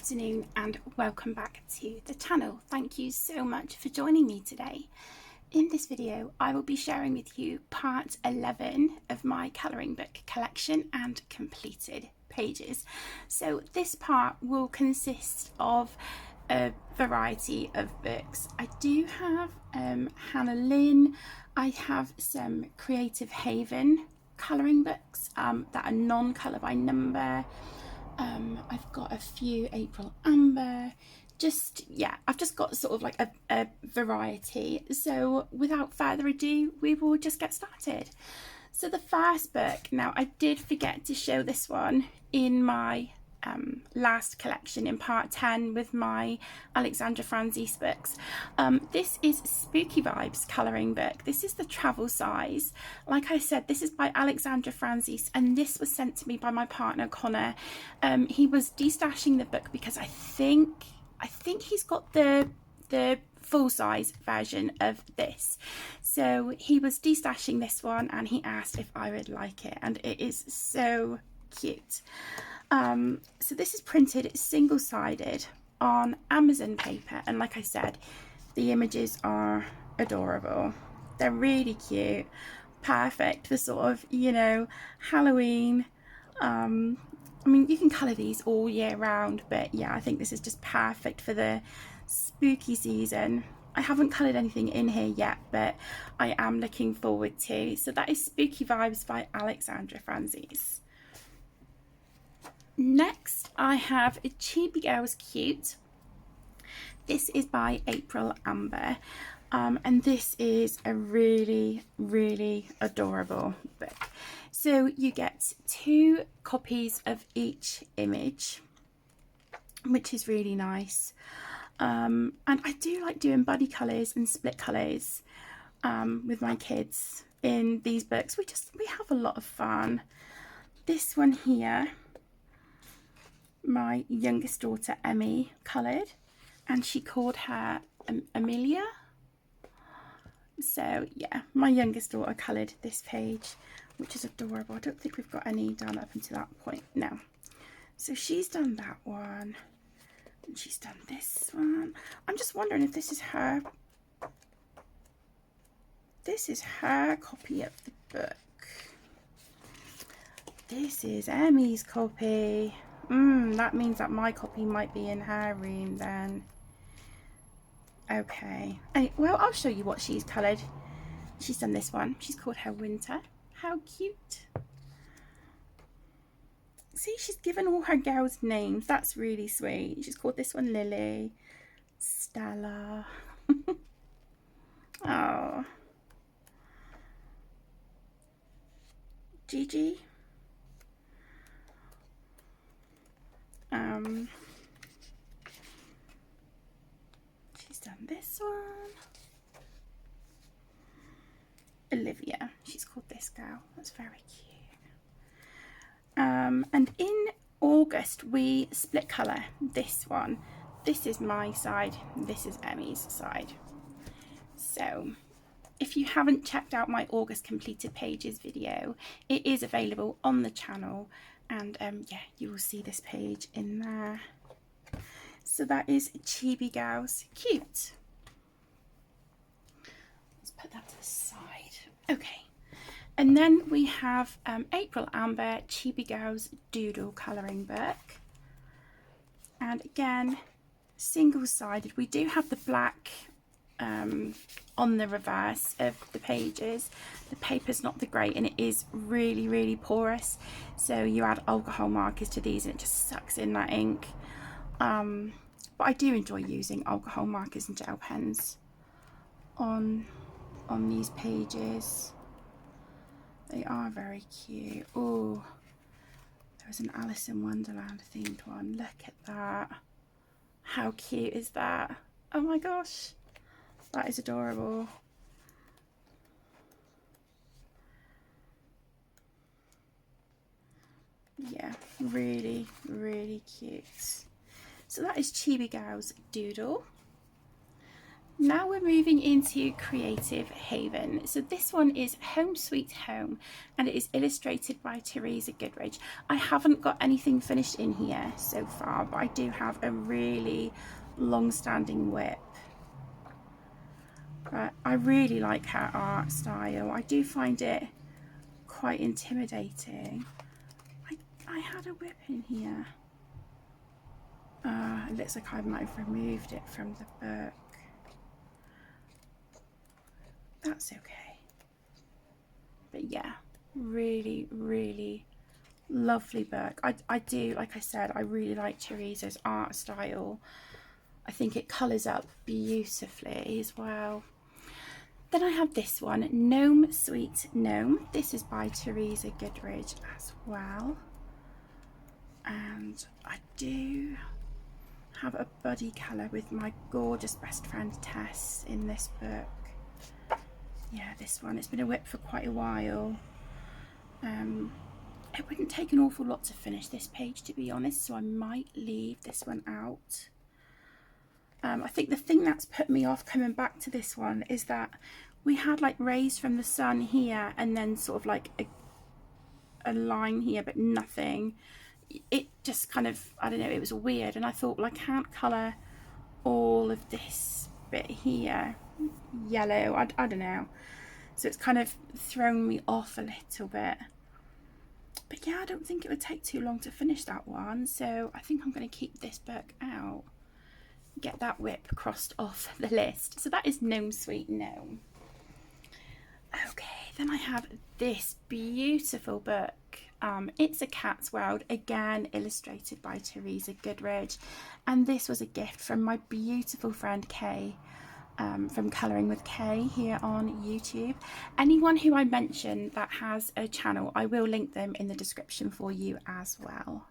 afternoon and welcome back to the channel. Thank you so much for joining me today. In this video I will be sharing with you part 11 of my colouring book collection and completed pages. So this part will consist of a variety of books. I do have Lynn, I have some Creative Haven colouring books that are non-colour by number. I've got a few April Amber, I've just got sort of like a variety. So without further ado, we will just get started. So the first book, now I did forget to show this one in my last collection in part 10 with my Alexandra Franzese books. This is Spooky Vibes colouring book. This is the travel size. Like I said, this is by Alexandra Franzese and this was sent to me by my partner Connor. He was destashing the book because I think he's got the full size version of this, so he was destashing this one and he asked if I would like it, and it is so cute. So this is printed single-sided on Amazon paper, and like I said, the images are adorable. They're really cute, perfect for sort of, you know, Halloween. I mean, you can colour these all year round, but yeah, I think this is just perfect for the spooky season. I haven't coloured anything in here yet, but I am looking forward to. So that is Spooky Vibes by Alexandra Franzese. Next, I have Chibi Girls Cute. This is by April Amber, and this is a really, really adorable book. So you get 2 copies of each image, which is really nice. And I do like doing buddy colours and split colours with my kids in these books. We have a lot of fun. This one here, my youngest daughter Emmy coloured, and she called her Amelia. So yeah, my youngest daughter coloured this page, which is adorable. I don't think we've got any done up until that point now. So she's done that one, and she's done this one. I'm just wondering if this is her. This is her copy of the book. This is Emmy's copy. That means that my copy might be in her room then. Okay. Well, I'll show you what she's coloured. She's done this one. She's called her Winter. How cute. See, she's given all her girls names. That's really sweet. She's called this one Lily. Stella. Oh. Gigi. She's done this one. Olivia. She's called this girl. That's very cute. And in August we split colour this one. This is my side, this is Emmy's side. So if you haven't checked out my August completed pages video, it is available on the channel, and yeah, you will see this page in there. So that is Chibi Girls Cute. Let's put that to the side. Okay. And then we have April Amber Chibi Girls Doodle colouring book. And again, single-sided. We do have the black on the reverse of the pages. The paper's not the great, and it is really, really porous. So you add alcohol markers to these and it just sucks in that ink. But I do enjoy using alcohol markers and gel pens on these pages. They are very cute. Oh, there was an Alice in Wonderland themed one. Look at that. How cute is that? Oh my gosh, that is adorable. Yeah, really, really cute. So that is Chibi Girls Doodle. Now we're moving into Creative Haven. So this one is Home Sweet Home, and it is illustrated by Teresa Goodridge. I haven't got anything finished in here so far, but I do have a really long-standing whip. But I really like her art style. I do find it quite intimidating. I had a whip in here. It looks like I might have removed it from the book. That's okay. But yeah, really, really lovely book. I do, like I said, I really like Teresa's art style. I think it colours up beautifully as well. Then I have this one, Gnome Sweet Gnome. This is by Teresa Goodridge as well. And I do have a buddy colour with my gorgeous best friend Tess in this book. Yeah, this one, it's been a whip for quite a while. It wouldn't take an awful lot to finish this page, to be honest, so I might leave this one out. I think the thing that's put me off coming back to this one is that we had like rays from the sun here and then sort of like a line here, but nothing. It just kind of, I don't know, it was weird, and I thought, well, I can't colour all of this bit here yellow. I don't know. So it's kind of thrown me off a little bit. But yeah, I don't think it would take too long to finish that one. So I think I'm going to keep this book out. Get that whip crossed off the list. So that is Gnome Sweet Gnome. Okay, then I have this beautiful book. It's a Cat's World, again illustrated by Teresa Goodridge. And this was a gift from my beautiful friend Kay. From Colouring with Kay here on YouTube. Anyone who I mention that has a channel, I will link them in the description for you as well.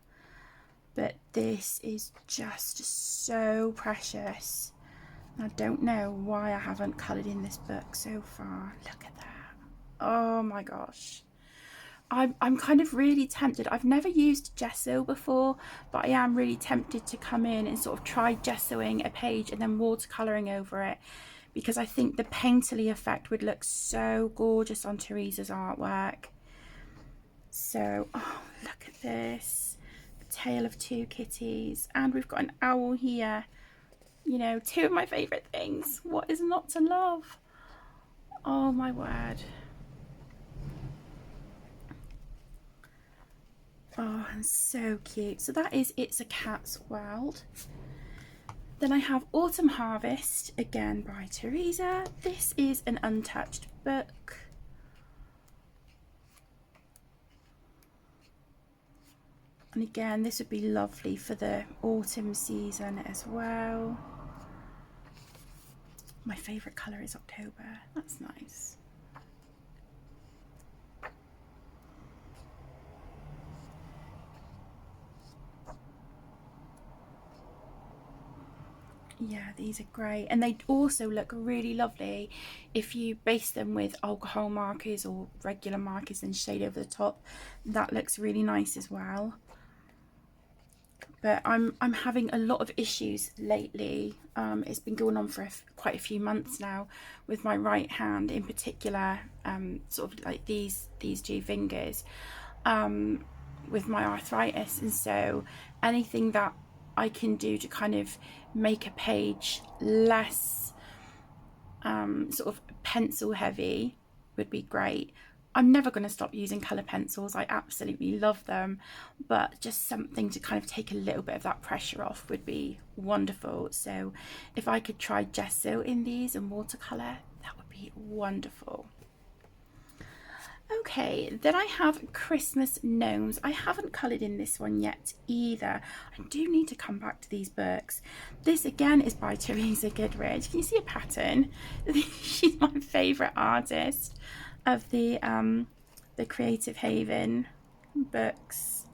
But this is just so precious. I don't know why I haven't coloured in this book so far. Look at that. Oh my gosh. I'm kind of really tempted. I've never used gesso before, but I am really tempted to come in and sort of try gessoing a page and then watercolouring over it, because I think the painterly effect would look so gorgeous on Teresa's artwork. So, oh, look at this. The Tale of Two Kitties. And we've got an owl here. You know, two of my favourite things. What is not to love? Oh my word. Oh, and so cute. So that is It's a Cat's World. Then I have Autumn Harvest, again by Teresa. This is an untouched book. And again, this would be lovely for the autumn season as well. My favourite colour is October. That's nice. Yeah, these are great, and they also look really lovely if you base them with alcohol markers or regular markers and shade over the top. That looks really nice as well. But I'm having a lot of issues lately. It's been going on for quite a few months now with my right hand in particular, sort of like these two fingers, with my arthritis, and so anything that I can do to kind of make a page less sort of pencil heavy would be great. I'm never going to stop using colour pencils. I absolutely love them, but just something to kind of take a little bit of that pressure off would be wonderful. So if I could try gesso in these and watercolour, that would be wonderful. Okay, then I have Christmas Gnomes. I haven't coloured in this one yet either. I do need to come back to these books. This again is by Teresa Goodridge. Can you see a pattern? She's my favourite artist of the Creative Haven books.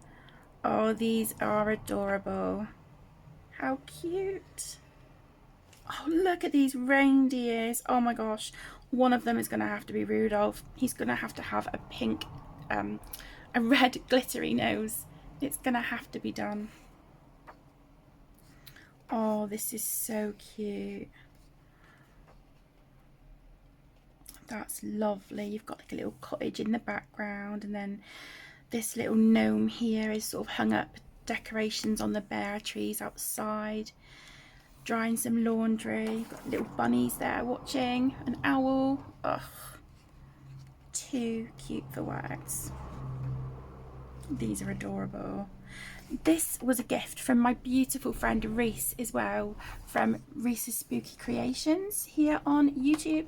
Oh, these are adorable. How cute. Oh, look at these reindeers. Oh my gosh. One of them is going to have to be Rudolph. He's going to have a pink, a red glittery nose. It's going to have to be done. Oh, this is so cute. That's lovely. You've got like a little cottage in the background, and then this little gnome here is sort of hung up decorations on the bare trees outside, drying some laundry. You've got little bunnies there watching, an owl. Ugh, too cute for words. These are adorable. This was a gift from my beautiful friend Reese as well, from Reese's Spooky Creations here on YouTube.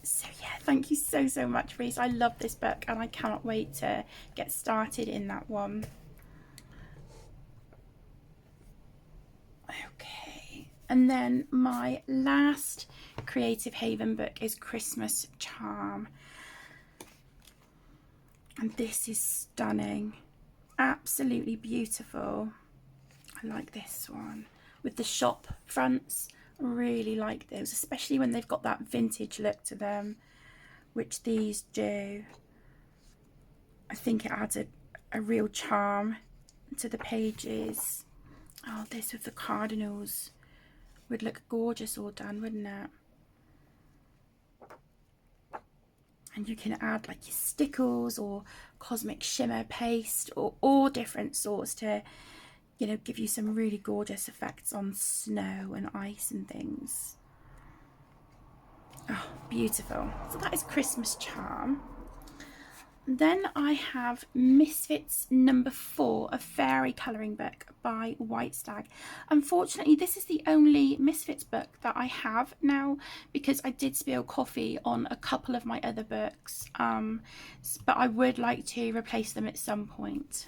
So yeah, thank you so much, Reese. I love this book and I cannot wait to get started in that one. Okay, and then my last Creative Haven book is Christmas Charm. And this is stunning. Absolutely beautiful. I like this one with the shop fronts. I really like those, especially when they've got that vintage look to them, which these do. I think it adds a real charm to the pages. Oh, this with the cardinals would look gorgeous all done, wouldn't it? And you can add like your stickles or cosmic shimmer paste or all different sorts to, you know, give you some really gorgeous effects on snow and ice and things. Oh, beautiful. So that is Christmas Charm. Then I have Misfits #4, a fairy colouring book by White Stag. Unfortunately, this is the only Misfits book that I have now because I did spill coffee on a couple of my other books, but I would like to replace them at some point.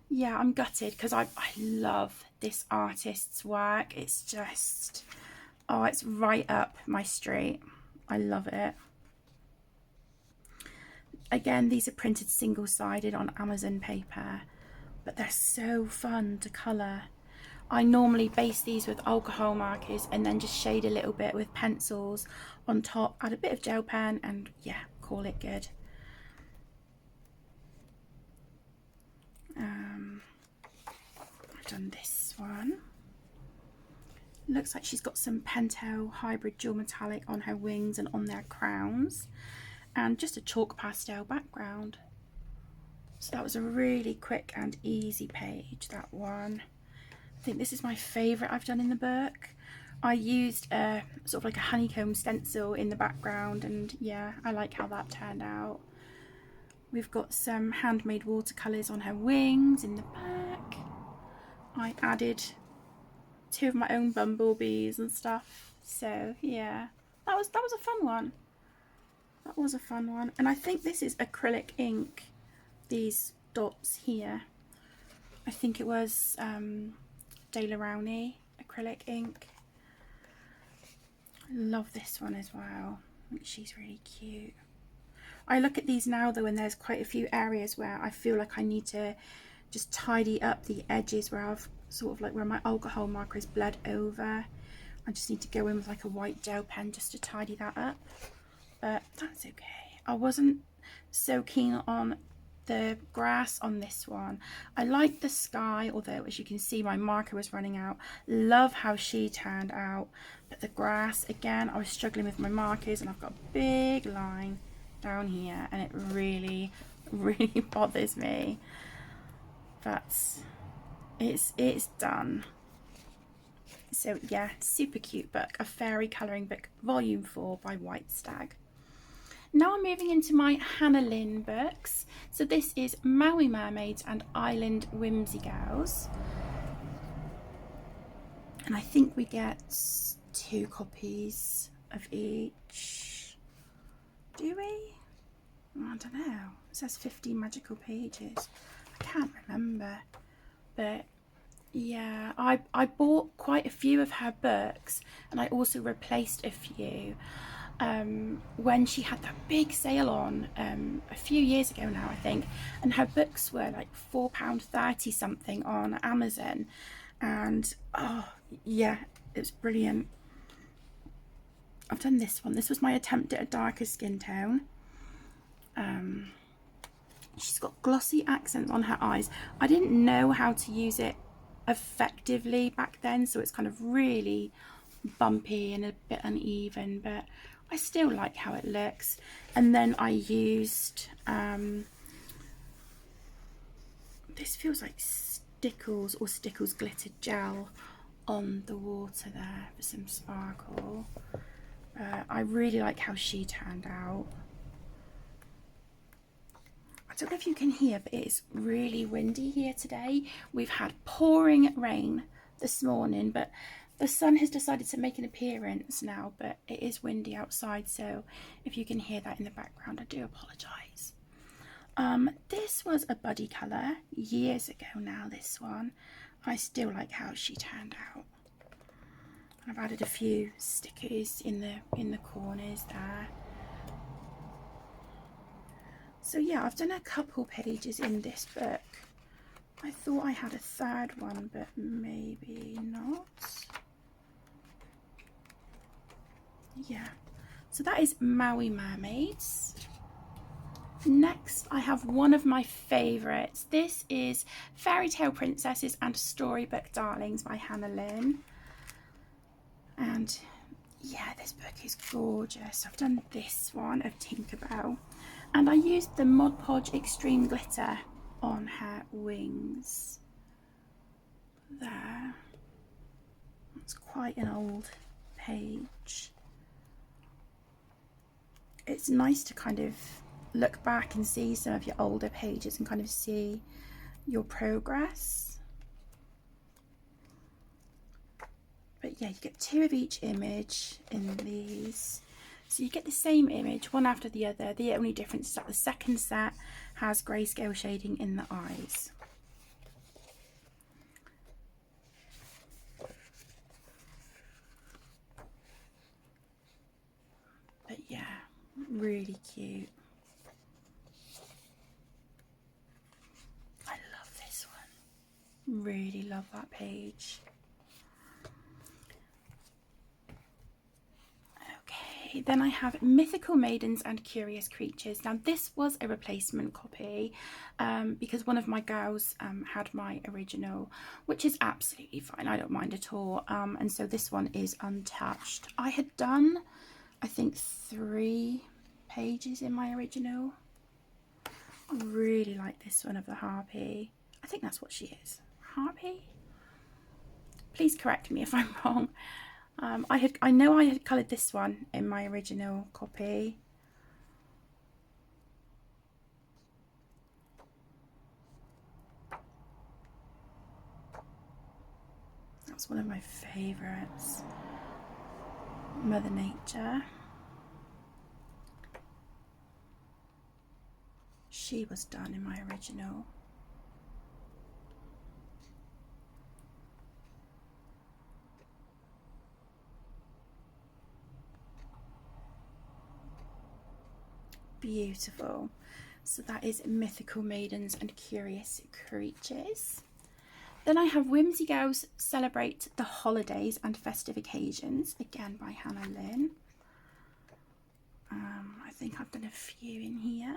Yeah, I'm gutted because I love this artist's work. It's just, oh, it's right up my street. I love it. Again, these are printed single-sided on Amazon paper, but they're so fun to colour. I normally base these with alcohol markers and then just shade a little bit with pencils on top, add a bit of gel pen, and yeah, call it good. I've done this one. Looks like she's got some Teao hybrid dual metallic on her wings and on their crowns, and just a chalk pastel background. So that was a really quick and easy page, that one. I think this is my favourite I've done in the book. I used a sort of like a honeycomb stencil in the background, and yeah, I like how that turned out. We've got some handmade watercolours on her wings in the back. I added 2 of my own bumblebees and stuff. So yeah, that was a fun one. That was a fun one. And I think this is acrylic ink, these dots here. I think it was De La Rowney acrylic ink. Love this one as well. I think she's really cute. I look at these now though, and there's quite a few areas where I feel like I need to just tidy up the edges where I've sort of like where my alcohol marker is bled over. I just need to go in with like a white gel pen just to tidy that up, but that's okay. I wasn't so keen on the grass on this one. I like the sky, although as you can see my marker was running out. Love how she turned out, but the grass, again, I was struggling with my markers, and I've got a big line down here and it really bothers me, but it's done. So yeah, super cute book, a fairy colouring book, volume 4 by White Stag. Now I'm moving into my Hannah Lynn books. So this is Maui Mermaids and Island Whimsy Gals. And I think we get 2 copies of each. Do we? I don't know. It says 50 magical pages. I can't remember. But yeah, I bought quite a few of her books, and I also replaced a few. When she had that big sale on a few years ago now, I think, and her books were like £4.30 something on Amazon, and oh yeah, it was brilliant. I've done this one. This was my attempt at a darker skin tone. She's got glossy accents on her eyes. I didn't know how to use it effectively back then, so it's kind of really bumpy and a bit uneven, but I still like how it looks. And then I used this feels like Stickles or Stickles glitter gel on the water there for some sparkle. I really like how she turned out. I don't know if you can hear, but it's really windy here today. We've had pouring rain this morning, but the sun has decided to make an appearance now, but it is windy outside, so if you can hear that in the background, I do apologise. This was a buddy colour years ago now, this one. I still like how she turned out. I've added a few stickers in the corners there. So yeah, I've done a couple pages in this book. I thought I had a third one, but maybe not. Yeah, so that is Maui Mermaids. Next, I have one of my favourites. This is Fairy Tale Princesses and Storybook Darlings by Hannah Lynn. And yeah, this book is gorgeous. I've done this one of Tinkerbell, and I used the Mod Podge Extreme Glitter on her wings. There. It's quite an old page. It's nice to kind of look back and see some of your older pages and kind of see your progress. But yeah, you get two of each image in these. So you get the same image, one after the other. The only difference is that the second set has grayscale shading in the eyes. But yeah, really cute. I love this one. Really love that page. Okay, then I have Mythical Maidens and Curious Creatures. Now this was a replacement copy because one of my girls had my original, which is absolutely fine. I don't mind at all. And so this one is untouched. I had done, I think, 3 pages in my original. I really like this one of the harpy. I think that's what she is. Harpy? Please correct me if I'm wrong. I know I had coloured this one in my original copy. That's one of my favourites. Mother Nature. She was done in my original. Beautiful. So that is Mythical Maidens and Curious Creatures. Then I have Whimsy Girls Celebrate the Holidays and Festive Occasions, again by Hannah Lynn. I think I've done a few in here.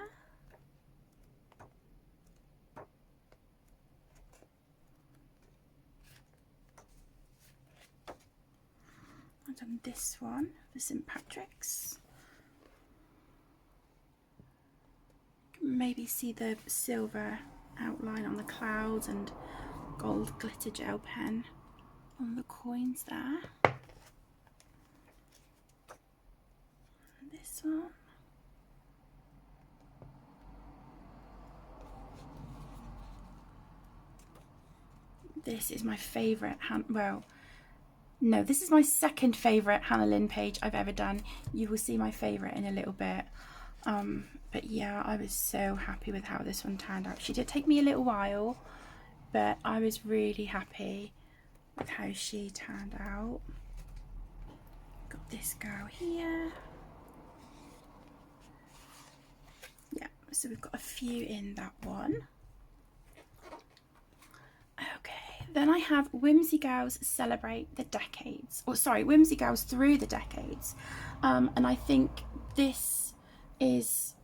I've done this one for St. Patrick's. Maybe see the silver outline on the clouds and gold glitter gel pen on the coins there. This one. This is my favourite, well, no, this is my second favourite Hannah Lynn page I've ever done. You will see my favourite in a little bit. But yeah, I was so happy with how this one turned out. She did take me a little while, but I was really happy with how she turned out. Got this girl here. Yeah, so we've got a few in that one. Okay, then I have Whimsy Girls Celebrate the Decades, or sorry, Whimsy Girls Through the Decades. And I think this is,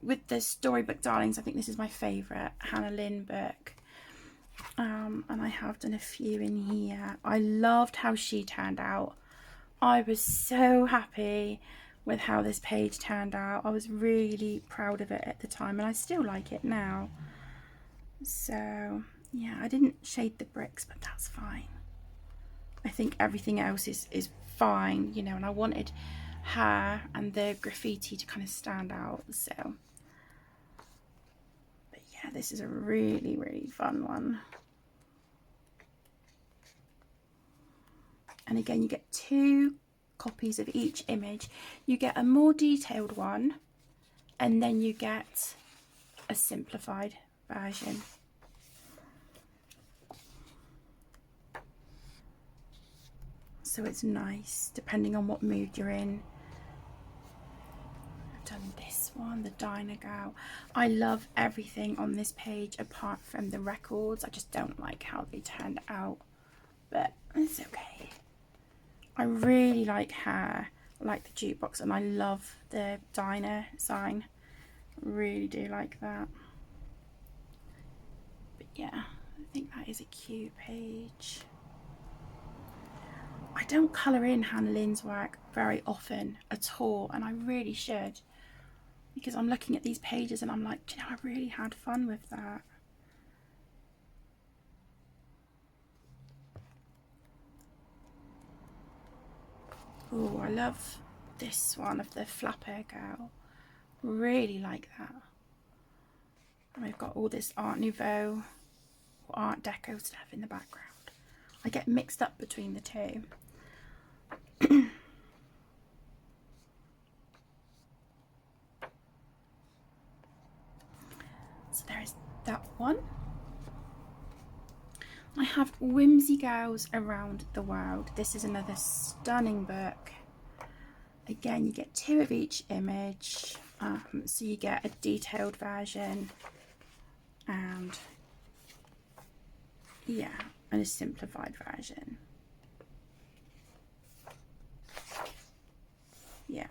with the Storybook Darlings, I think this is my favourite Hannah Lynn book. And I have done a few in here. I loved how she turned out. I was so happy with how this page turned out. I was really proud of it at the time, and I still like it now. So yeah, I didn't shade the bricks, but that's fine. I think everything else is fine, you know, and I wanted her and the graffiti to kind of stand out. So, but yeah, this is a really, really fun one. And again, you get 2 copies of each image. You get a more detailed one, and then you get a simplified version. So it's nice depending on what mood you're in. I've done this one, the Diner Gal. I love everything on this page apart from the records. I just don't like how they turned out, but it's okay. I really like her, I like the jukebox, and I love the diner sign. Really do like that. But yeah, I think that is a cute page. I don't colour in Hannah Lynn's work very often at all, and I really should, because I'm looking at these pages and I'm like, do you know, I really had fun with that. Oh, I love this one of the flapper girl. Really like that. And we've got all this Art Nouveau or Art Deco stuff in the background. I get mixed up between the two. So there is that one. I have Whimsy Gals Around the World. This is another stunning book. Again, you get 2 of each image. So you get a detailed version and yeah, and a simplified version. Yeah.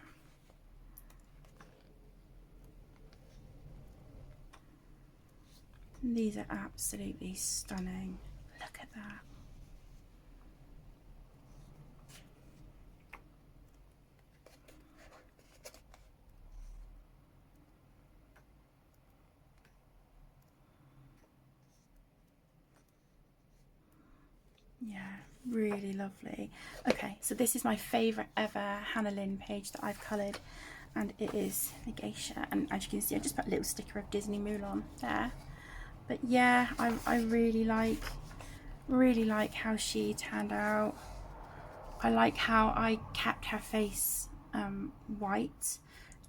These are absolutely stunning. Look at that. Yeah, really lovely. Okay, so this is my favourite ever Hannah Lynn page that I've coloured, and it is the geisha. And as you can see, I just put a little sticker of Disney Mulan there. But yeah, I really like how she turned out. I like how I kept her face white,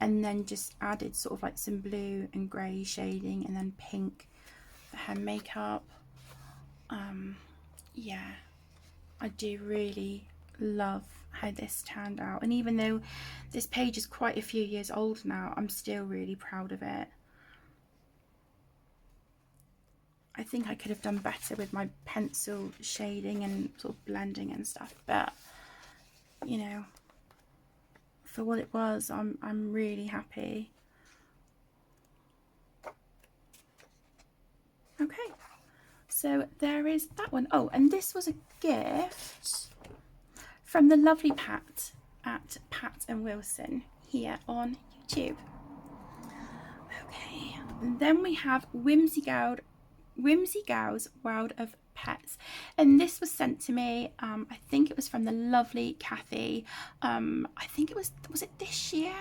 and then just added sort of like some blue and grey shading, and then pink for her makeup. Yeah, I do really love how this turned out, and even though this page is quite a few years old now, I'm still really proud of it. I think I could have done better with my pencil shading and sort of blending and stuff, but you know, for what it was, I'm really happy. Okay, so there is that one. Oh, and this was a gift from the lovely Pat at Pat and Wilson here on YouTube. Okay, and then we have Whimsy Gal's World of Pets, and this was sent to me. I think it was from the lovely Kathy. I think it was it this year?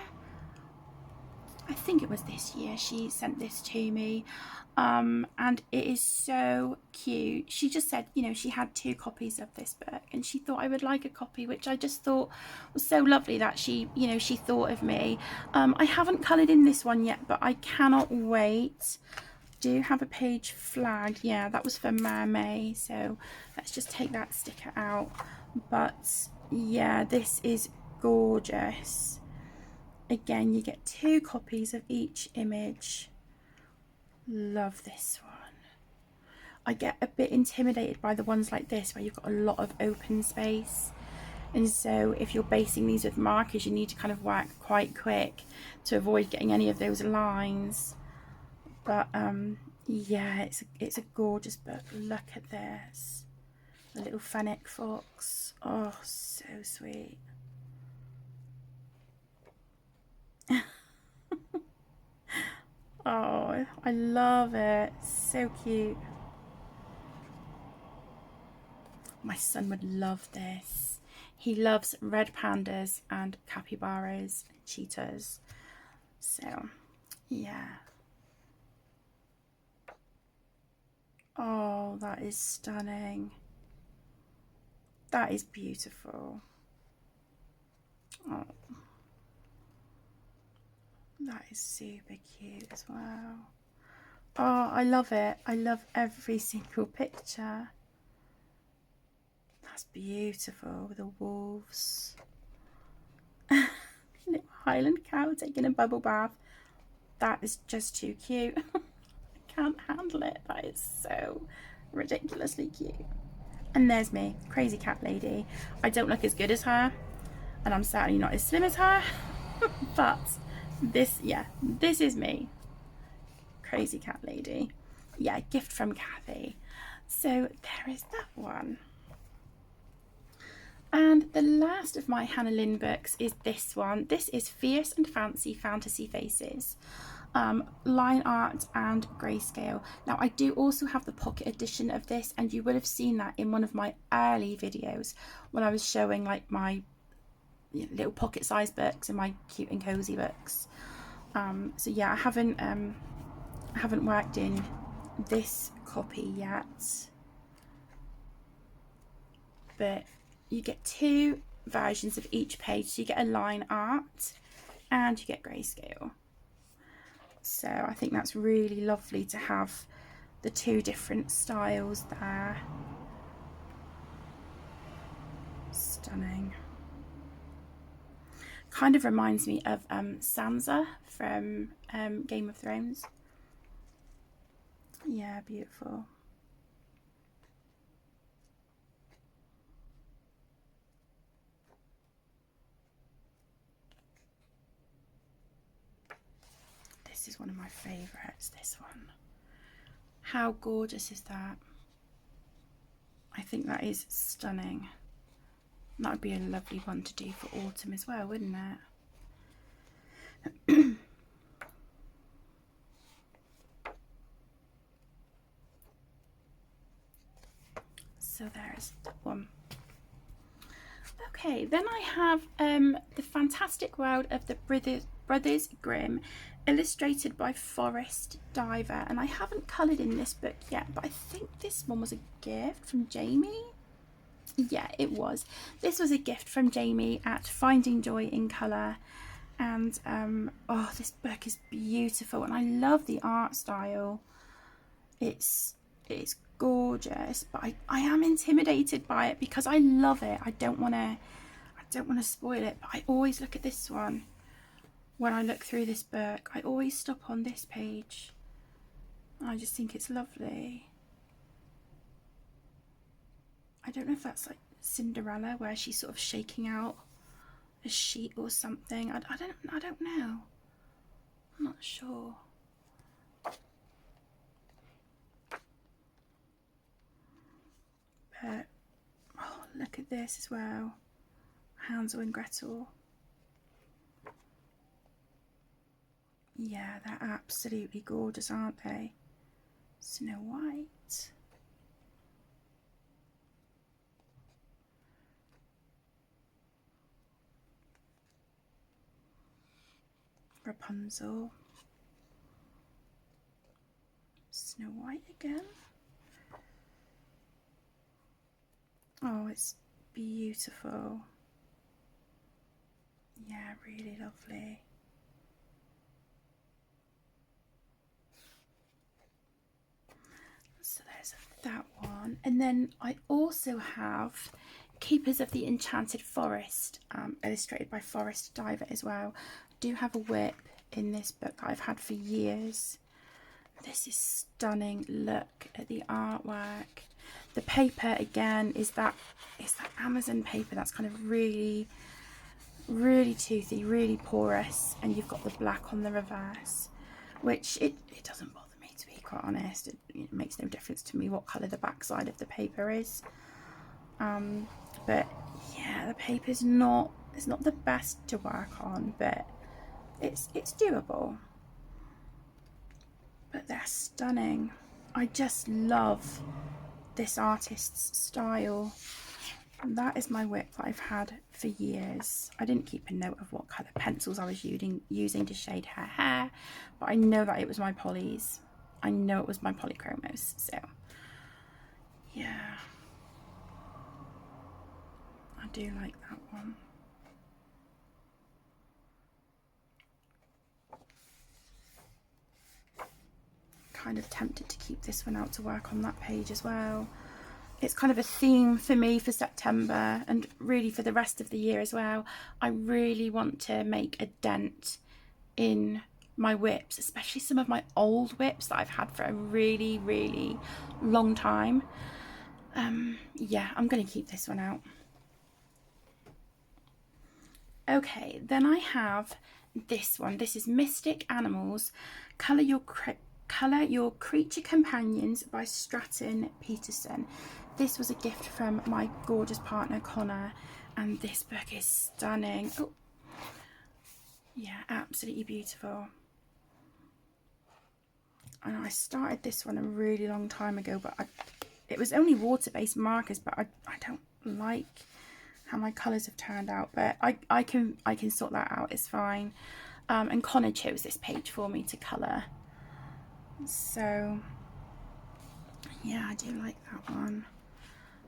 I think it was this year she sent this to me, and it is so cute. She just said, you know, she had 2 copies of this book and she thought I would like a copy, which I just thought was so lovely that she, you know, she thought of me. I haven't coloured in this one yet, but I cannot wait. Do have a page flagged. Yeah, that was for May, so let's just take that sticker out. But yeah, this is gorgeous. Again, you get 2 copies of each image. Love this one. I get a bit intimidated by the ones like this where you've got a lot of open space, and so if you're basing these with markers, you need to kind of work quite quick to avoid getting any of those lines. But yeah, it's a gorgeous book. Look at this, the little fennec fox. Oh, so sweet. Oh, I love it. So cute. My son would love this. He loves red pandas and capybaras and cheetahs. So, yeah. Oh, that is stunning. That is beautiful. Oh, that is super cute as well. Oh, I love it. I love every single picture. That's beautiful with the wolves. Little Highland cow taking a bubble bath. That is just too cute. I can't handle it. That is so ridiculously cute. And there's me, crazy cat lady. I don't look as good as her, and I'm certainly not as slim as her, but this, yeah, this is me, crazy cat lady. Yeah, gift from Kathy. So there is that one. And the last of my Hannah Lynn books is this one. This is Fierce and Fancy Fantasy Faces. Line art and grayscale. Now I do also have the pocket edition of this, and you would have seen that in one of my early videos when I was showing like my little pocket size books and my cute and cozy books. So yeah, I haven't worked in this copy yet, but you get two versions of each page. So you get a line art and you get grayscale. So I think that's really lovely to have the two different styles there. Stunning. Kind of reminds me of Sansa from Game of Thrones. Yeah, beautiful. This is one of my favourites, this one. How gorgeous is that? I think that is stunning. That would be a lovely one to do for autumn as well, wouldn't it? So there's that one. Okay, then I have The Fantastic World of the Brothers Grimm, illustrated by Forrest Diver, and I haven't coloured in this book yet, but I think this one was a gift from Jamie. Yeah, it was. This was a gift from Jamie at Finding Joy in Colour, and oh, this book is beautiful, and I love the art style. It's gorgeous, but I am intimidated by it because I love it. I don't want to spoil it, but I always look at this one when I look through this book. I always stop on this page. I just think it's lovely. I don't know if that's like Cinderella, where she's sort of shaking out a sheet or something. I don't know. I'm not sure. But oh, look at this as well. Hansel and Gretel. Yeah, they're absolutely gorgeous, aren't they? Snow White. Rapunzel. Snow White again. Oh, it's beautiful. Yeah, really lovely. So there's that one. And then I also have Keepers of the Enchanted Forest, illustrated by Forrest Diver as well. I do have a whip in this book that I've had for years. This is stunning. Look at the artwork. The paper again is that Amazon paper that's kind of really toothy, really porous, and you've got the black on the reverse, which it doesn't bother me, to be quite honest. It makes no difference to me what colour the back side of the paper is. But yeah, the paper's not the best to work on, but it's doable. but they're stunning. I just love this artist's style. And that is my whip that I've had for years. I didn't keep a note of what colour pencils I was using to shade her hair, but I know that it was my polys. I know it was my polychromos, so yeah. I do like that one. Kind of tempted to keep this one out to work on that page as well. It's kind of a theme for me for September and really for the rest of the year as well. I really want to make a dent in my whips, especially some of my old whips that I've had for a really, really long time. Yeah, I'm going to keep this one out. Okay, then I have this one. This is Mystic Animals, Colour Your Creature Companions by Stratton Peterson. This was a gift from my gorgeous partner Connor, and this book is stunning. Oh, yeah, absolutely beautiful. And I started this one a really long time ago, but it was only water-based markers, but I don't like how my colours have turned out, but I can sort that out, it's fine. And Connor chose this page for me to colour. So yeah, I do like that one.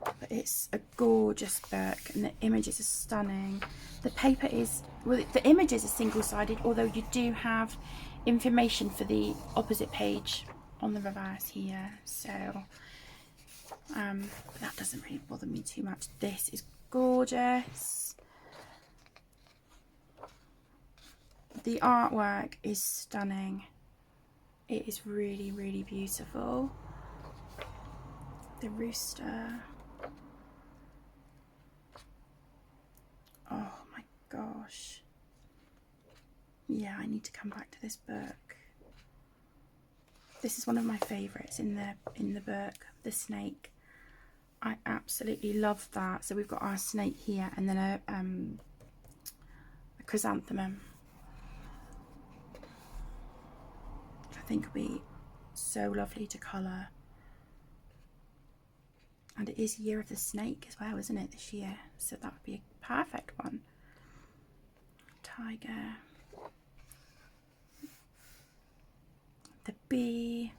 But it's a gorgeous book and the images are stunning. The paper is, well, the images are single-sided, although you do have information for the opposite page on the reverse here. So that doesn't really bother me too much. This is gorgeous. The artwork is stunning. It is really, really beautiful. The rooster. Oh my gosh. Yeah, I need to come back to this book. This is one of my favourites in the book, the snake. I absolutely love that. So we've got our snake here and then a chrysanthemum. I think would be so lovely to colour. And it is Year of the Snake as well, isn't it, this year? So that would be a perfect one. Tiger. The bee.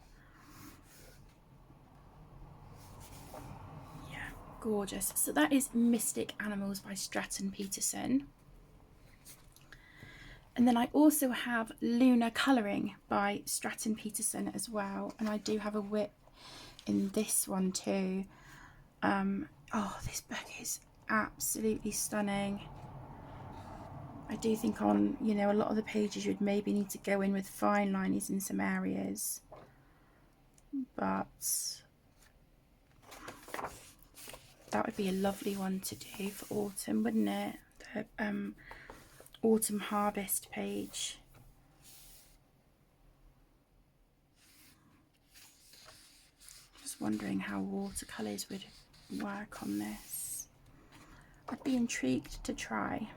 Yeah, gorgeous. So that is Mystic Animals by Stratton Peterson. And then I also have Lunar Colouring by Stratton Peterson as well. And I do have a whip in this one too. Oh, this book is absolutely stunning. I do think on, you know, a lot of the pages you'd maybe need to go in with fine liners in some areas. But that would be a lovely one to do for autumn, wouldn't it? The autumn harvest page. Just wondering how watercolours would work on this. I'd be intrigued to try.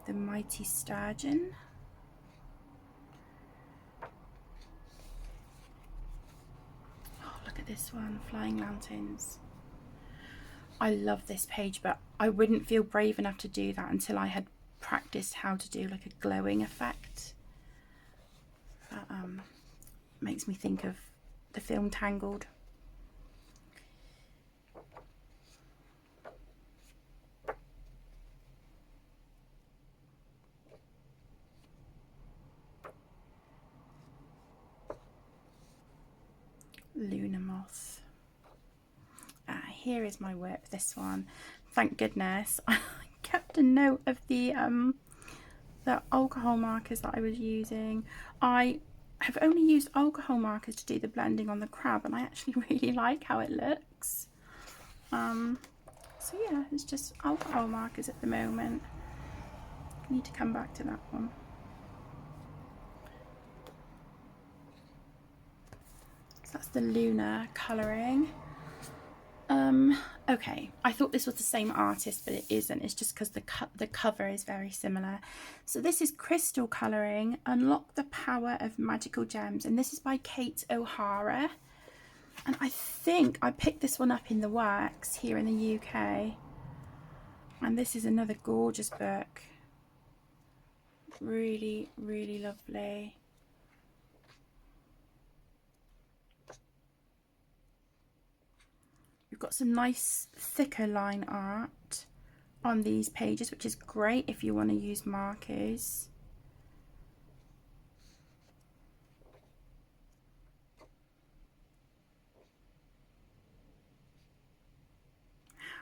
The Mighty Sturgeon. Oh, look at this one, Flying Lanterns. I love this page, but I wouldn't feel brave enough to do that until I had practiced how to do like a glowing effect. That makes me think of the film Tangled. Lunar Moth. Here is my whip, this one. Thank goodness. I kept a note of the alcohol markers that I was using. I have only used alcohol markers to do the blending on the crab, and I actually really like how it looks. So yeah, it's just alcohol markers at the moment. I need to come back to that one. So that's the Lunar Colouring. Okay, I thought this was the same artist, but it isn't. It's just because the cover is very similar. So this is Crystal Colouring, Unlock the Power of Magical Gems, and this is by Kate O'Hara. And I think I picked this one up in the works here in the UK. And this is another gorgeous book. Really, really lovely. We've got some nice thicker line art on these pages, which is great if you want to use markers.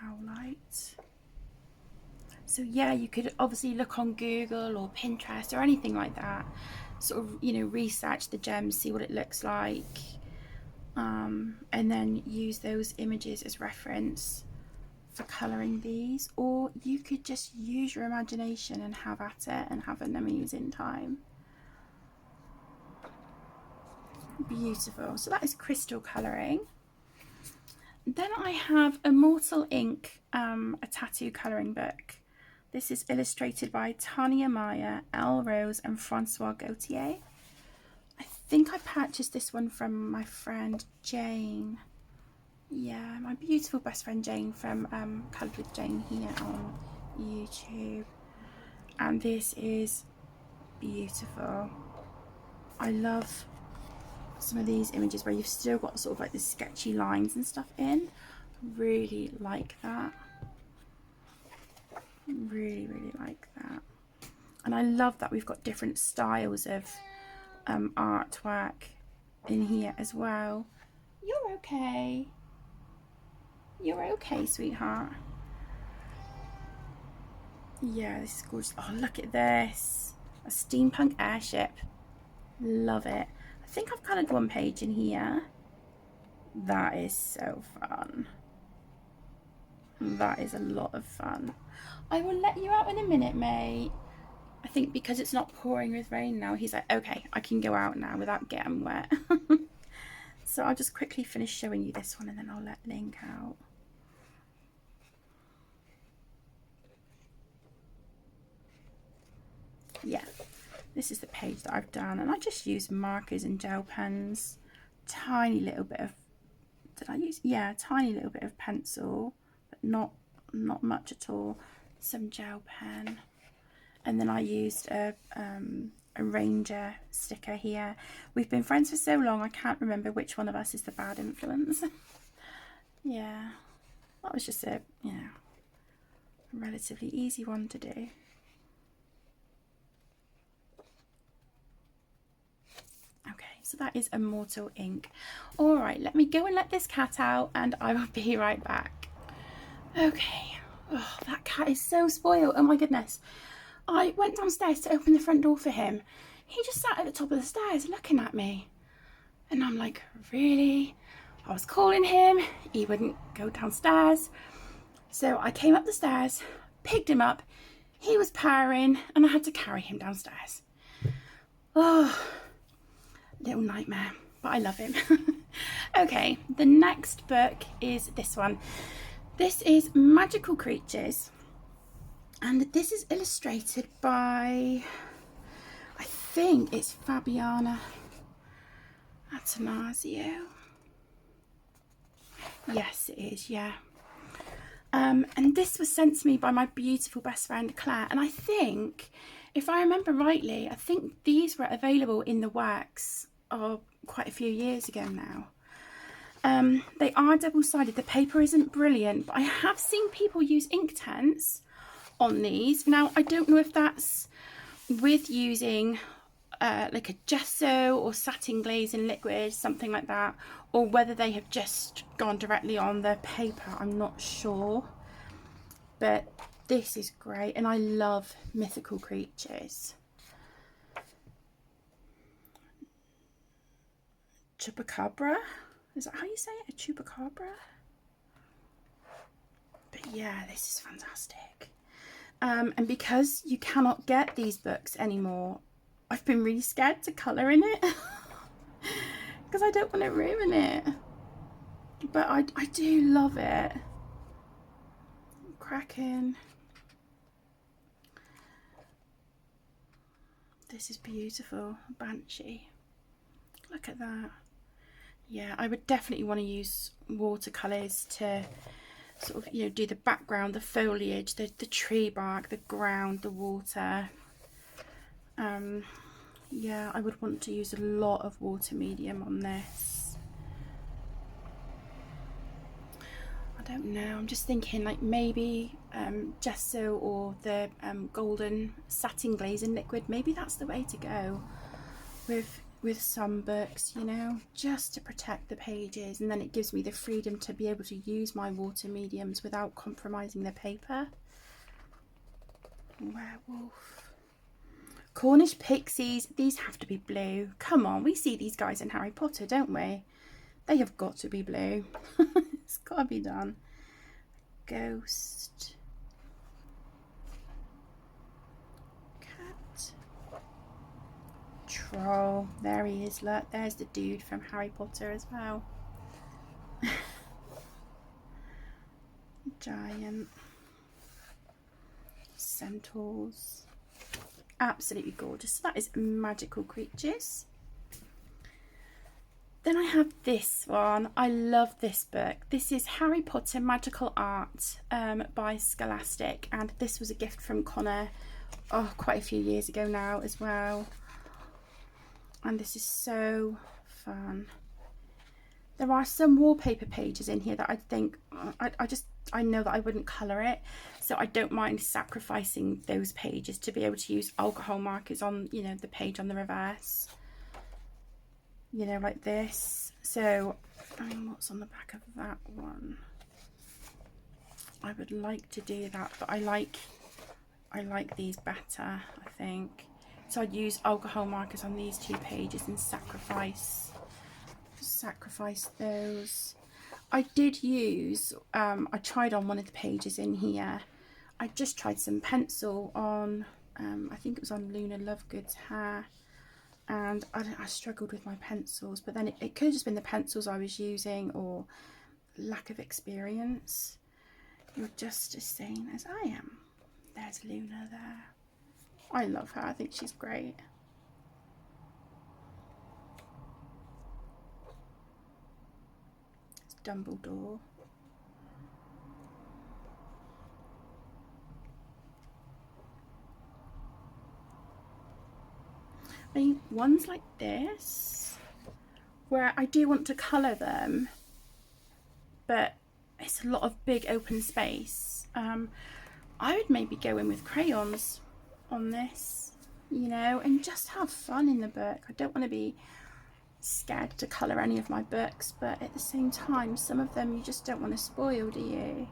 Howlite. So yeah, you could obviously look on Google or Pinterest or anything like that, sort of, you know, research the gems, see what it looks like, and then use those images as reference for colouring these. Or you could just use your imagination and have at it and have an amazing time. Beautiful. So that is Crystal Colouring. Then I have Immortal Ink, a tattoo colouring book. This is illustrated by Tania Maya, Elle Rose and Francois Gauthier. I think I purchased this one from my friend Jane. Yeah, my beautiful best friend Jane from Coloured with Jane here on YouTube. And this is beautiful. I love some of these images where you've still got sort of like the sketchy lines and stuff in. Really like that. Really, really like that. And I love that we've got different styles of artwork in here as well. You're okay. You're okay, sweetheart. Yeah, this is gorgeous. Oh, look at this. A steampunk airship. Love it. I think I've coloured one page in here. That is so fun. That is a lot of fun. I will let you out in a minute, mate. I think because it's not pouring with rain now, he's like, okay, I can go out now without getting wet. So I'll just quickly finish showing you this one and then I'll let Lynn out. Yeah, this is the page that I've done, and I just used markers and gel pens. Tiny little bit of, did I use? Yeah, tiny little bit of pencil, but not much at all. Some gel pen, and then I used a Ranger sticker here. We've been friends for so long, I can't remember which one of us is the bad influence. Yeah, that was just a, you know, a relatively easy one to do. Okay, so that is Immortal Ink. All right, let me go and let this cat out and I will be right back. Okay, oh, that cat is so spoiled. Oh my goodness. I went downstairs to open the front door for him. He just sat at the top of the stairs looking at me. And I'm like, really? I was calling him, he wouldn't go downstairs. So I came up the stairs, picked him up, he was purring, and I had to carry him downstairs. Oh, little nightmare, but I love him. Okay, the next book is this one. This is Magical Creatures, and this is illustrated by, I think it's Fabiana Attanasio. Yes, it is, yeah. And this was sent to me by my beautiful best friend Claire, and I think, if I remember rightly, I think these were available in the works quite a few years ago now. They are double-sided. The paper isn't brilliant, but I have seen people use Inktense on these. Now, I don't know if that's with using like a gesso or satin glaze in liquid, something like that, or whether they have just gone directly on the paper. I'm not sure, but this is great, and I love mythical creatures. Chupacabra, is that how you say it? A chupacabra? But yeah, this is fantastic. And because you cannot get these books anymore, I've been really scared to colour in it because I don't want to ruin it. but I do love it. Cracking. This is beautiful. Banshee. Look at that. Yeah, I would definitely want to use watercolours to sort of, you know, do the background, the foliage, the tree bark, the ground, the water. Yeah, I would want to use a lot of water medium on this. I don't know, I'm just thinking like maybe gesso or the golden satin glaze in liquid. Maybe that's the way to go with some books, you know, just to protect the pages, and then it gives me the freedom to be able to use my water mediums without compromising the paper. Werewolf. Cornish pixies, these have to be blue. Come on, we see these guys in Harry Potter, don't we? They have got to be blue. It's got to be done. Ghost. Cat. Troll. There he is, look. There's the dude from Harry Potter as well. Giant. Centaurs. Absolutely gorgeous. So that is magical creatures. Then I have this one. I love this book. This is Harry Potter Magical Art by Scholastic, and this was a gift from Connor quite a few years ago now as well. And this is so fun. There are some wallpaper pages in here that I think I know that I wouldn't colour it, so I don't mind sacrificing those pages to be able to use alcohol markers on, you know, the page on the reverse, you know, like this. So I mean, what's on the back of that one? I would like to do that, but I like these better, I think. So I'd use alcohol markers on these two pages and sacrifice those. I did use, I tried on one of the pages in here, I just tried some pencil on, I think it was on Luna Lovegood's hair, and I struggled with my pencils, but then it could have just been the pencils I was using or lack of experience. You're just as sane as I am. There's Luna there. I love her, I think she's great. It's Dumbledore. I mean, ones like this, where I do want to colour them, but it's a lot of big open space. I would maybe go in with crayons on this, you know, and just have fun in the book. I don't want to be scared to colour any of my books, but at the same time, some of them you just don't want to spoil, do you?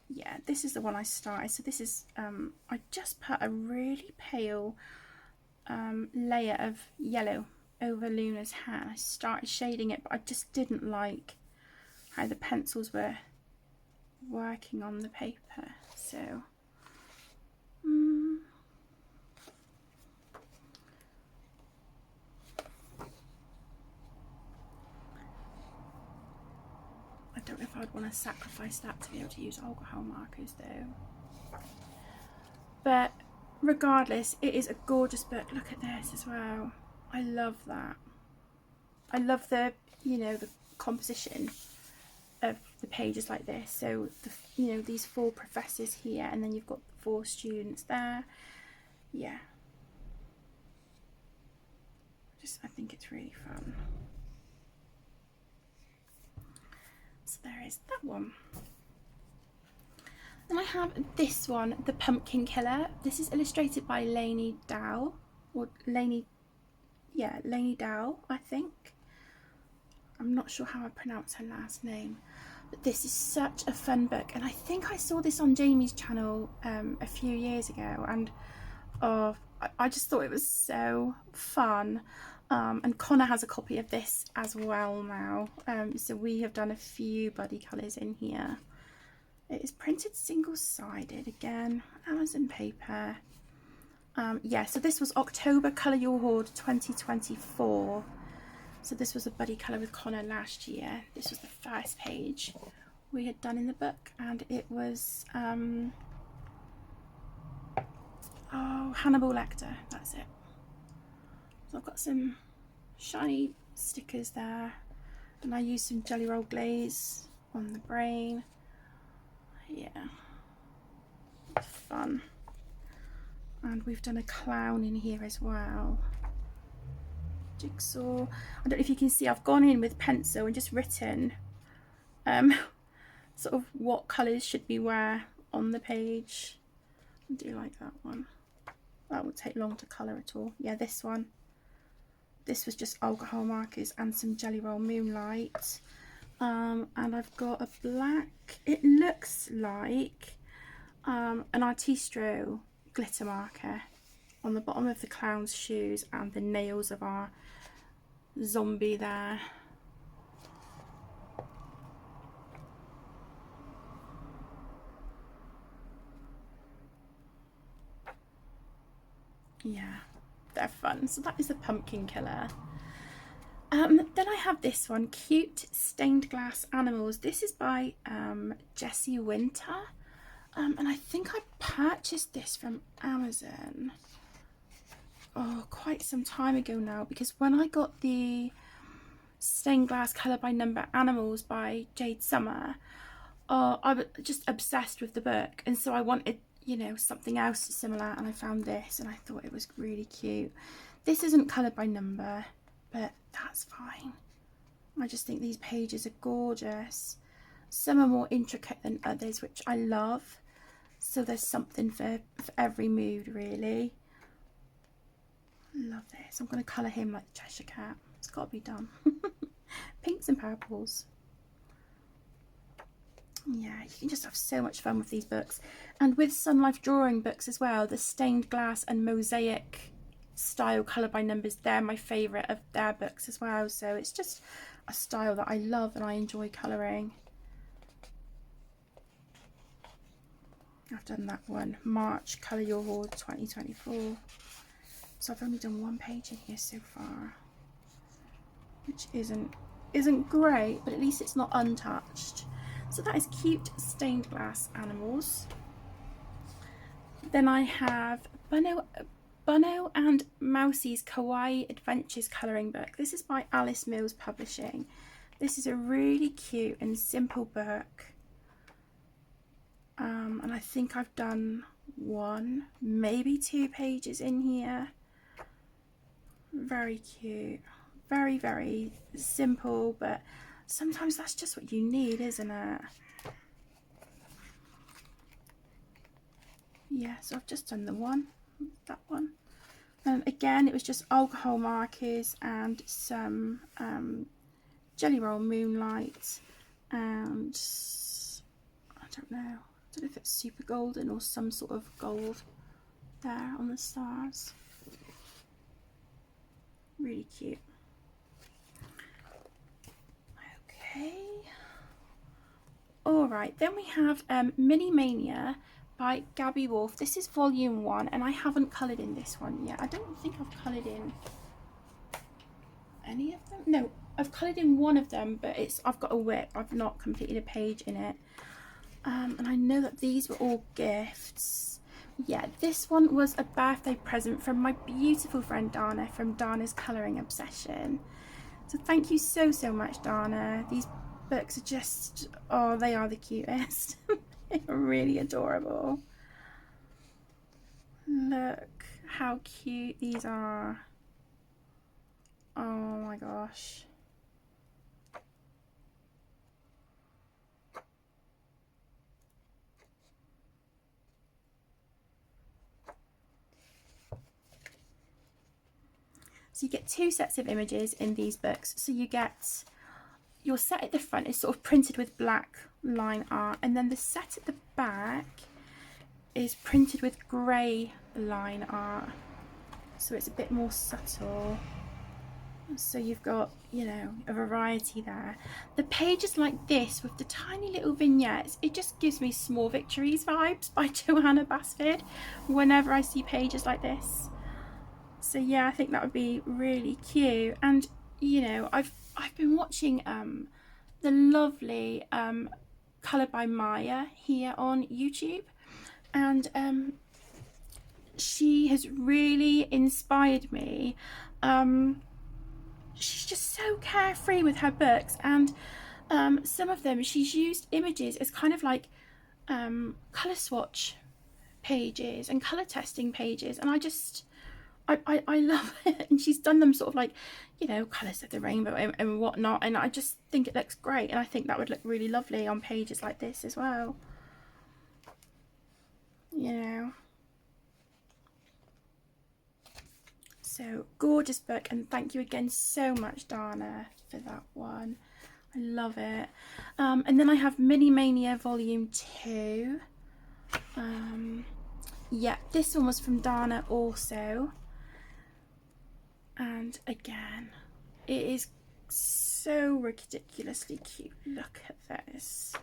Yeah, this is the one I started. So this is, I just put a really pale layer of yellow over Luna's hair. I started shading it, but I just didn't like how the pencils were working on the paper. So I don't know if I'd want to sacrifice that to be able to use alcohol markers though. But regardless, it is a gorgeous book. Look at this as well. I love that. I love the, you know, the composition of the pages like this. So, you know, these 4 professors here, and then you've got 4 students there. Yeah. I think it's really fun. So there is that one. Then I have this one, The Pumpkin Killer. This is illustrated by Lainey Dow, or Lainey Dow, I think. I'm not sure how I pronounce her last name, but this is such a fun book, and I think I saw this on Jamie's channel a few years ago, and I just thought it was so fun. And Connor has a copy of this as well now, so we have done a few buddy colours in here. It is printed single-sided again, Amazon paper. Yeah, so this was October Colour Your Hoard 2024. So this was a buddy colour with Connor last year. This was the first page we had done in the book, and it was Hannibal Lecter, that's it. So I've got some shiny stickers there, and I used some Jelly Roll glaze on the brain. Yeah, it's fun. And we've done a clown in here as well. Jigsaw. I don't know if you can see, I've gone in with pencil and just written sort of what colours should be where on the page. I do like that one. That won't take long to colour at all. Yeah, this one. This was just alcohol markers and some Jelly Roll Moonlight. And I've got a black, it looks like an Artistro glitter marker on the bottom of the clown's shoes and the nails of our zombie there. Yeah, they're fun. So that is a pumpkin killer. Then I have this one, Cute Stained Glass Animals. This is by Jessie Winter. And I think I purchased this from Amazon quite some time ago now, because when I got the Stained Glass Colour by Number Animals by Jade Summer, I was just obsessed with the book, and so I wanted, you know, something else similar, and I found this and I thought it was really cute. This isn't coloured by number, but that's fine. I just think these pages are gorgeous. Some are more intricate than others, which I love. So there's something for every mood, really. Love this. I'm going to colour him like the Cheshire Cat. It's got to be done. Pinks and purples. Yeah, you can just have so much fun with these books. And with Sun Life drawing books as well, the stained glass and mosaic style colour by numbers, they're my favourite of their books as well. So it's just a style that I love and I enjoy colouring. I've done that one, March Colour Your Hoard 2024. So I've only done one page in here so far, which isn't great, but at least it's not untouched. So that is Cute Stained Glass Animals. Then I have Bunno and Mousie's Kawaii Adventures colouring book. This is by Alice Mills Publishing. This is a really cute and simple book. And I think I've done one, maybe 2 pages in here. Very cute. Very, very simple, but sometimes that's just what you need, isn't it? Yeah, so I've just done the one, that one. Again, it was just alcohol markers and some Jelly Roll Moonlight, and I don't know if it's super golden or some sort of gold there on the stars. Really cute. Okay. Alright, then we have Mini Mania by Gabby Wolf. This is volume 1, and I haven't coloured in this one yet. I don't think I've coloured in any of them. No, I've coloured in one of them, but I've got a whip. I've not completed a page in it. And I know that these were all gifts. Yeah, this one was a birthday present from my beautiful friend Dana from Dana's Colouring Obsession. So thank you so much, Dana. These books are just, oh, they are the cutest. They're really adorable. Look how cute these are. Oh my gosh. So you get 2 sets of images in these books. So you get your set at the front is sort of printed with black line art, and then the set at the back is printed with grey line art. So it's a bit more subtle. So you've got, you know, a variety there. The pages like this with the tiny little vignettes, it just gives me Small Victories vibes by Johanna Basford whenever I see pages like this. So yeah, I think that would be really cute. And you know, I've been watching the lovely Colored by Maya here on YouTube, and she has really inspired me. She's just so carefree with her books, and some of them she's used images as kind of like colour swatch pages and colour testing pages, and I love it. And she's done them sort of like, you know, colours of the rainbow and whatnot, and I just think it looks great, and I think that would look really lovely on pages like this as well, you know. So gorgeous book, and thank you again so much, Dana, for that one. I love it. And then I have Mini Mania Volume 2. Yeah, this one was from Dana also. And again, it is so ridiculously cute. Look at this.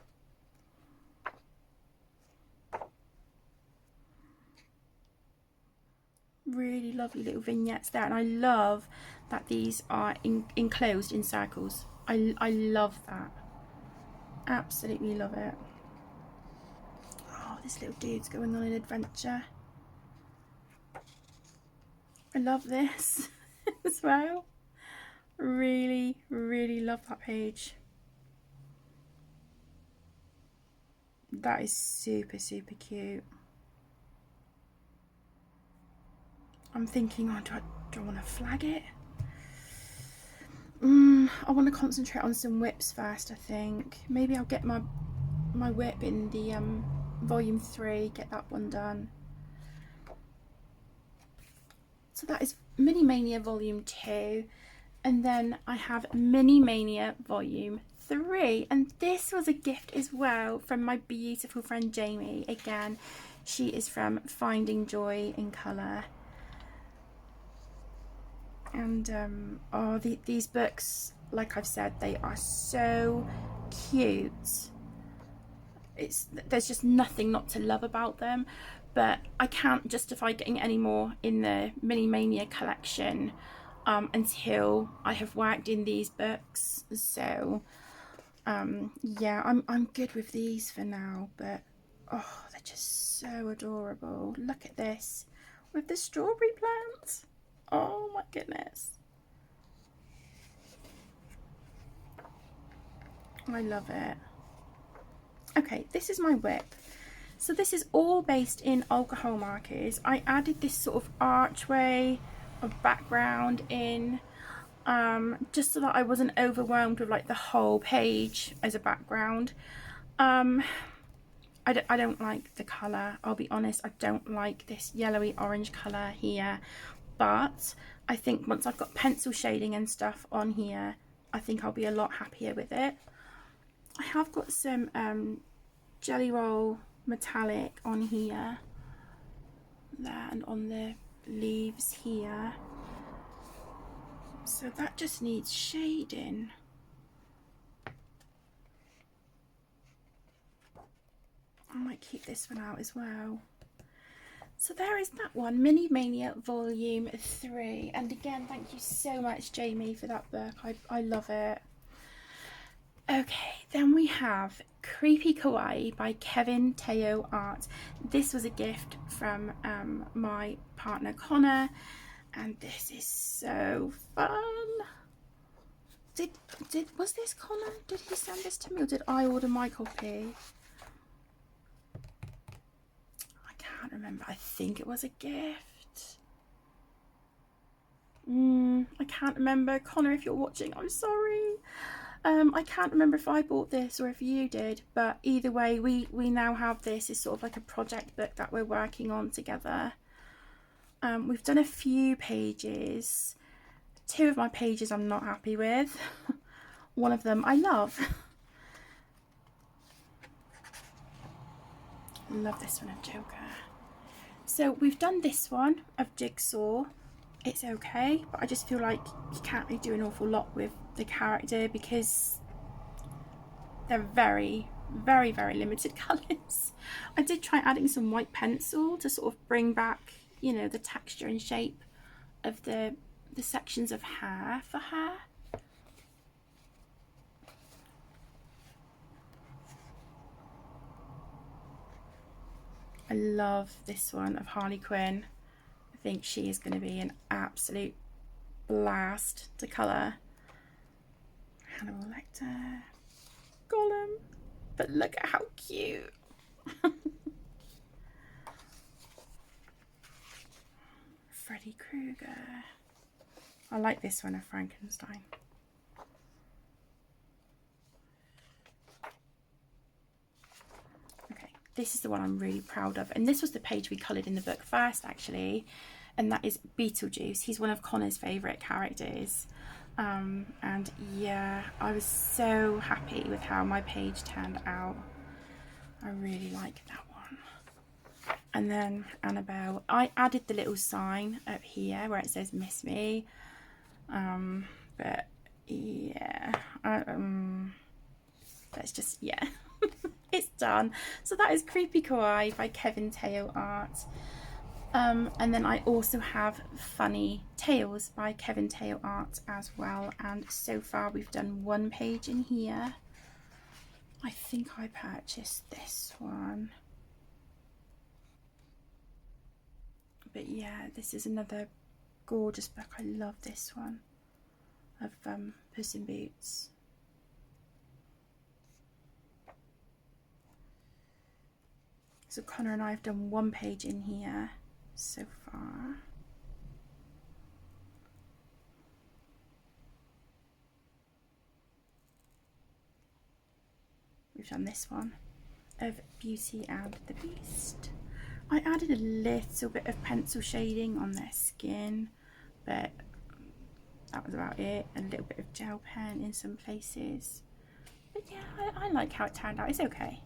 Really lovely little vignettes there, and I love that these are enclosed in circles. I love that. Absolutely love it. Oh, this little dude's going on an adventure. I love this as well. Really, really love that page. That is super, super cute. I'm thinking, oh, do I want to flag it? I want to concentrate on some whips first, I think. Maybe I'll get my whip in the volume 3, get that one done. So that is Mini Mania Volume 2, and then I have Mini Mania Volume 3, and this was a gift as well from my beautiful friend Jamie. Again, she is from Finding Joy in Colour. And oh, these books, like I've said, they are so cute. There's just nothing not to love about them, but I can't justify getting any more in the Mini Mania collection until I have worked in these books. So yeah, I'm good with these for now, but oh, they're just so adorable. Look at this with the strawberry plants. Oh my goodness. I love it. Okay, this is my whip. So this is all based in alcohol markers. I added this sort of archway of background in just so that I wasn't overwhelmed with like the whole page as a background. I don't like the colour, I'll be honest. I don't like this yellowy orange colour here, but I think once I've got pencil shading and stuff on here, I think I'll be a lot happier with it. I have got some Jelly Roll metallic on here, there, and on the leaves here, so that just needs shading. I might keep this one out as well. So there is that one, Mini Mania Volume 3, and again, thank you so much, Jamie, for that book. I love it. Okay, then we have Creepy Kawaii by Kevin Teao Art. This was a gift from my partner Connor, and this is so fun. Was this Connor? Did he send this to me, or did I order my copy? I can't remember. I think it was a gift. I can't remember. Connor, if you're watching, I'm sorry. I can't remember if I bought this or if you did, but either way, we now have this as sort of like a project book that we're working on together. We've done a few pages. 2 of my pages I'm not happy with. One of them I love. Love this one of Joker. So we've done this one of Jigsaw. it's okay, but I just feel like you can't really do an awful lot with the character because they're very, very, very limited colours. I did try adding some white pencil to sort of bring back, you know, the texture and shape of the sections of hair for her. I love this one of Harley Quinn. I think she is going to be an absolute blast to colour. Hannibal Lecter, Gollum, but look at how cute. Freddy Krueger. I like this one of Frankenstein. Okay, this is the one I'm really proud of, and this was the page we coloured in the book first actually, and that is Beetlejuice. He's one of Connor's favourite characters. And yeah, I was so happy with how my page turned out. I really like that one. And then Annabelle, I added the little sign up here where it says "Miss Me," but yeah, that's just, yeah. It's done. So that is Creepy Kawaii by Teao Art. And then I also have Funny Tales by Teao Art as well, and so far we've done one page in here. I think I purchased this one, but yeah, this is another gorgeous book. I love this one of Puss in Boots. So Connor and I have done one page in here so far. We've done this one of Beauty and the Beast. I added a little bit of pencil shading on their skin, but that was about it. A little bit of gel pen in some places. But yeah, I like how it turned out. It's okay.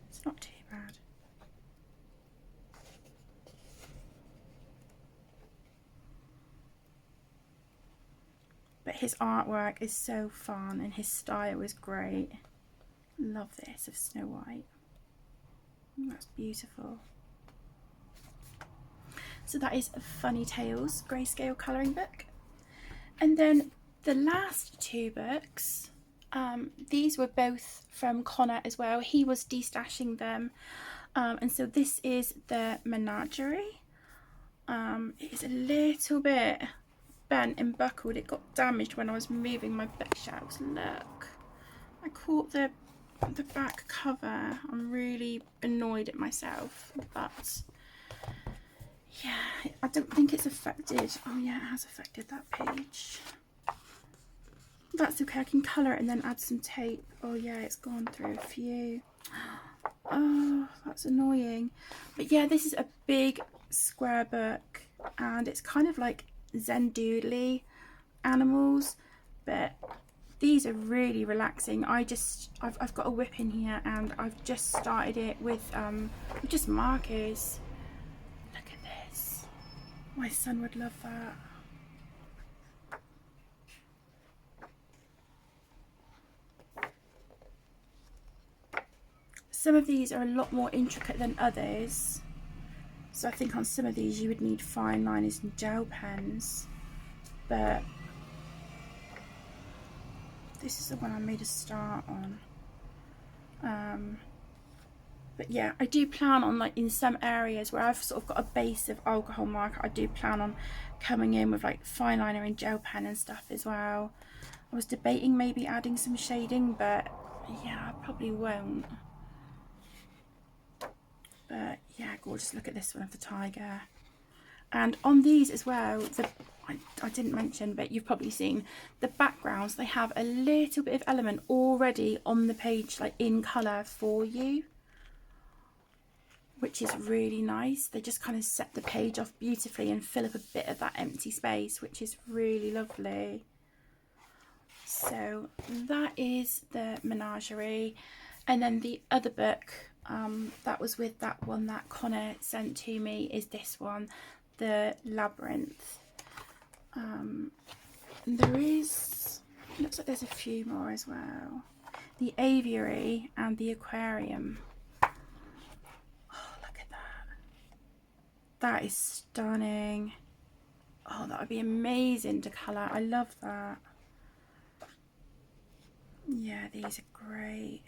It's not too bad. But his artwork is so fun and his style is great. Love this of Snow White. That's beautiful. So that is Funny Tales grayscale colouring book. And then the last two books, these were both from Connor as well. He was destashing them. And so this is the Menagerie. It is a little bit bent and buckled. It got damaged when I was moving my bookshelves. Look, I caught the back cover. I'm really annoyed at myself, but yeah, I don't think it's affected. Oh yeah, it has affected that page. That's okay, I can colour it and then add some tape. Oh yeah, it's gone through a few. Oh, that's annoying. But yeah, this is a big square book and it's kind of like Zen doodly animals, but these are really relaxing. I've got a whip in here and I've just started it with just markers. Look at this. My son would love that. Some of these are a lot more intricate than others. So I think on some of these you would need fine liners and gel pens, but this is the one I made a start on. But yeah, I do plan on, like, in some areas where I've sort of got a base of alcohol marker, I do plan on coming in with like fine liner and gel pen and stuff as well. I was debating maybe adding some shading, but yeah, I probably won't. But yeah, gorgeous. Look at this one of the tiger. And on these as well, I didn't mention, but you've probably seen the backgrounds. They have a little bit of element already on the page, like in colour for you, which is really nice. They just kind of set the page off beautifully and fill up a bit of that empty space, which is really lovely. So that is the Menagerie. And then the other book that was with that one that Connor sent to me is this one, the Labyrinth. There is, looks like there's a few more as well. The aviary and the aquarium. Oh, look at that. That is stunning. Oh, that would be amazing to colour. I love that. Yeah, these are great.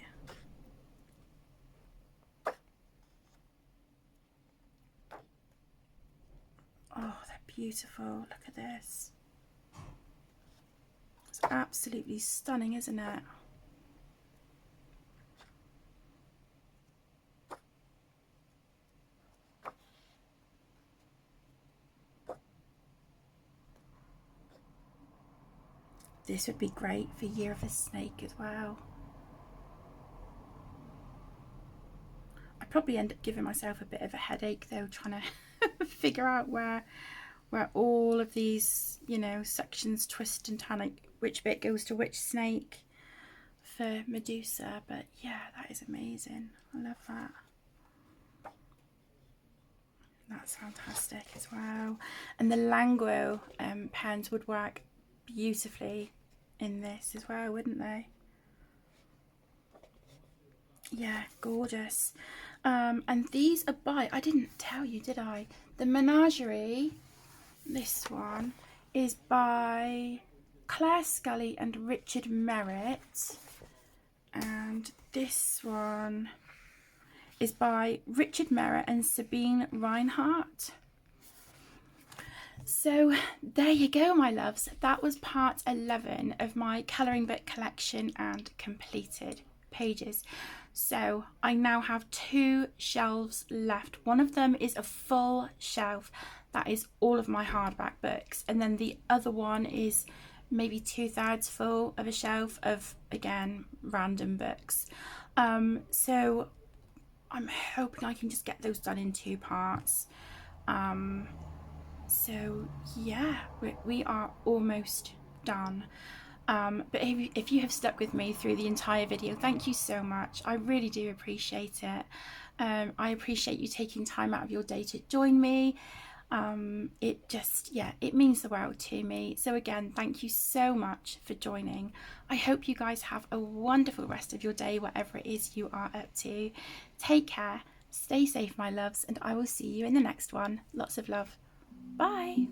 Oh, they're beautiful. Look at this. It's absolutely stunning, isn't it? This would be great for Year of the Snake as well. I'd probably end up giving myself a bit of a headache though, trying to figure out where all of these, you know, sections twist and turn, like which bit goes to which snake for Medusa. But yeah, that is amazing. I love that. That's fantastic as well. And the Languo pens would work beautifully in this as well, wouldn't they? Yeah, gorgeous. And these are by, I didn't tell you, did I? The Menagerie, this one, is by Claire Scully and Richard Merritt. And this one is by Richard Merritt and Sabine Reinhardt. So there you go, my loves. That was part 11 of my colouring book collection and completed pages. So I now have 2 shelves left. One of them is a full shelf. That is all of my hardback books. And then the other one is maybe 2/3 full of a shelf of, again, random books. So I'm hoping I can just get those done in 2 parts. So yeah, we are almost done. But if you have stuck with me through the entire video, thank you so much. I really do appreciate it. I appreciate you taking time out of your day to join me. It just, yeah, it means the world to me. So again, thank you so much for joining. I hope you guys have a wonderful rest of your day, whatever it is you are up to. Take care, stay safe, my loves, and I will see you in the next one. Lots of love. Bye.